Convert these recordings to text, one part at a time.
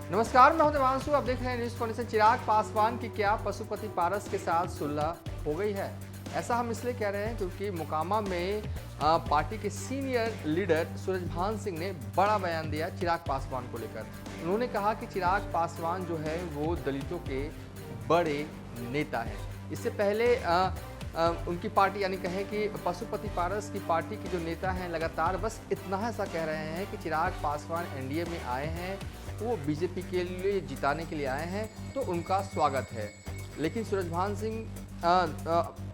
नमस्कार, मैं हूं देवांशु। आप देख रहे हैं न्यूज कॉर्नर। चिराग पासवान की क्या पशुपति पारस के साथ सुलह हो गई है? ऐसा हम इसलिए कह रहे हैं क्योंकि मोकामा में पार्टी के सीनियर लीडर सूरजभान सिंह ने बड़ा बयान दिया चिराग पासवान को लेकर। उन्होंने कहा कि चिराग पासवान जो है वो दलितों के बड़े नेता हैं। इससे पहले उनकी पार्टी यानी कहें कि पशुपति पारस की पार्टी के जो नेता हैं लगातार बस इतना ऐसा कह रहे हैं कि चिराग पासवान एनडीए में आए हैं, वो बीजेपी के लिए जिताने के लिए आए हैं, तो उनका स्वागत है। लेकिन सूरजभान सिंह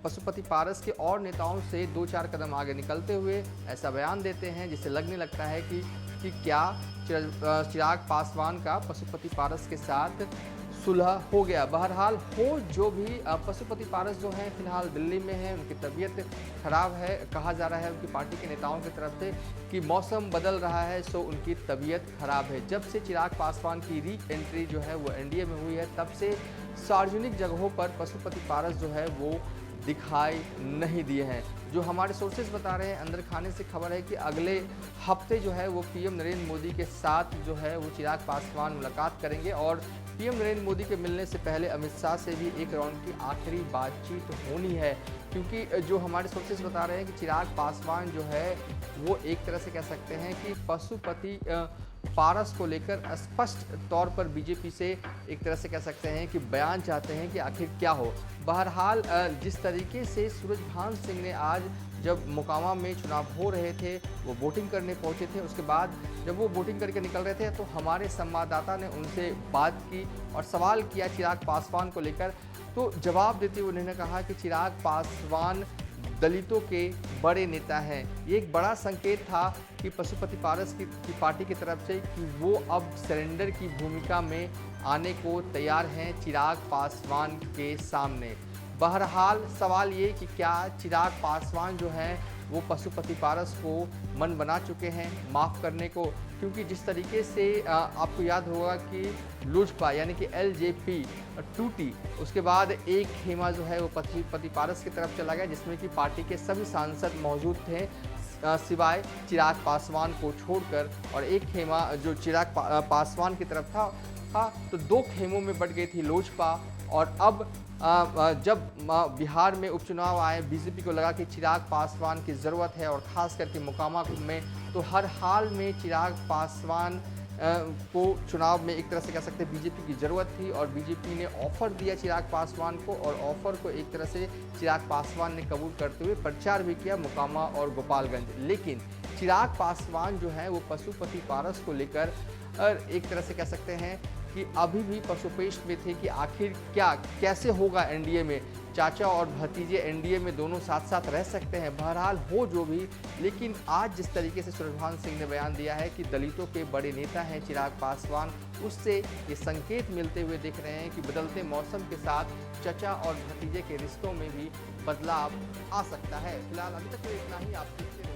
पशुपति पारस के और नेताओं से 2-4 कदम आगे निकलते हुए ऐसा बयान देते हैं जिससे लगने लगता है कि क्या चिराग पासवान का पशुपति पारस के साथ सुलह हो गया। बहरहाल हो जो भी, पशुपति पारस जो हैं फिलहाल दिल्ली में हैं, उनकी तबीयत खराब है। कहा जा रहा है उनकी पार्टी के नेताओं की तरफ से कि मौसम बदल रहा है, सो उनकी तबीयत खराब है। जब से चिराग पासवान की री एंट्री जो है वो एनडीए में हुई है, तब से सार्वजनिक जगहों पर पशुपति पारस जो है वो दिखाई नहीं दिए हैं। जो हमारे सोर्सेज बता रहे हैं, अंदर खाने से खबर है कि अगले हफ्ते जो है वो पीएम नरेंद्र मोदी के साथ जो है वो चिराग पासवान मुलाकात करेंगे और पीएम नरेंद्र मोदी के मिलने से पहले अमित शाह से भी एक राउंड की आखिरी बातचीत होनी है। क्योंकि जो हमारे सोर्सेज बता रहे हैं कि चिराग पासवान जो है वो एक तरह से कह सकते हैं कि पशुपति पारस को लेकर स्पष्ट तौर पर बीजेपी से एक तरह से कह सकते हैं कि बयान चाहते हैं कि आखिर क्या हो। बहरहाल जिस तरीके से सूरजभान सिंह ने आज जब मोकामा में चुनाव हो रहे थे, वो वोटिंग करने पहुंचे थे, उसके बाद जब वो वोटिंग करके निकल रहे थे तो हमारे संवाददाता ने उनसे बात की और सवाल किया चिराग पासवान को लेकर। तो जवाब देते हुए उन्होंने कहा कि चिराग पासवान दलितों के बड़े नेता हैं। ये एक बड़ा संकेत था कि पशुपति पारस की पार्टी की तरफ से कि वो अब सरेंडर की भूमिका में आने को तैयार हैं चिराग पासवान के सामने। बहरहाल सवाल ये कि क्या चिराग पासवान जो हैं वो पशुपति पारस को मन बना चुके हैं माफ़ करने को? क्योंकि जिस तरीके से आपको याद होगा कि लोजपा यानी कि एलजेपी टूटी, उसके बाद एक खेमा जो है वो पशुपति पारस की तरफ चला गया, जिसमें कि पार्टी के सभी सांसद मौजूद थे सिवाय चिराग पासवान को छोड़कर, और एक खेमा जो चिराग पासवान की तरफ था तो 2 खेमों में बट गई थी लोजपा। और अब जब बिहार में उपचुनाव आए, बीजेपी को लगा कि चिराग पासवान की ज़रूरत है और ख़ास करके मोकामा में, तो हर हाल में चिराग पासवान को चुनाव में एक तरह से कह सकते हैं बीजेपी की ज़रूरत थी और बीजेपी ने ऑफ़र दिया चिराग पासवान को, और ऑफ़र को एक तरह से चिराग पासवान ने कबूल करते हुए प्रचार भी किया मोकामा और गोपालगंज। लेकिन चिराग पासवान जो है वो पशुपति पारस को लेकर एक तरह से कह सकते हैं कि अभी भी पशुपेश में थे कि आखिर क्या कैसे होगा एनडीए में। चाचा और भतीजे एनडीए में दोनों साथ साथ रह सकते हैं। बहरहाल हो जो भी, लेकिन आज जिस तरीके से सूरजभान सिंह ने बयान दिया है कि दलितों के बड़े नेता हैं चिराग पासवान, उससे ये संकेत मिलते हुए दिख रहे हैं कि बदलते मौसम के साथ चाचा और भतीजे के रिश्तों में भी बदलाव आ सकता है। फिलहाल अभी तक तो इतना ही। आप देखते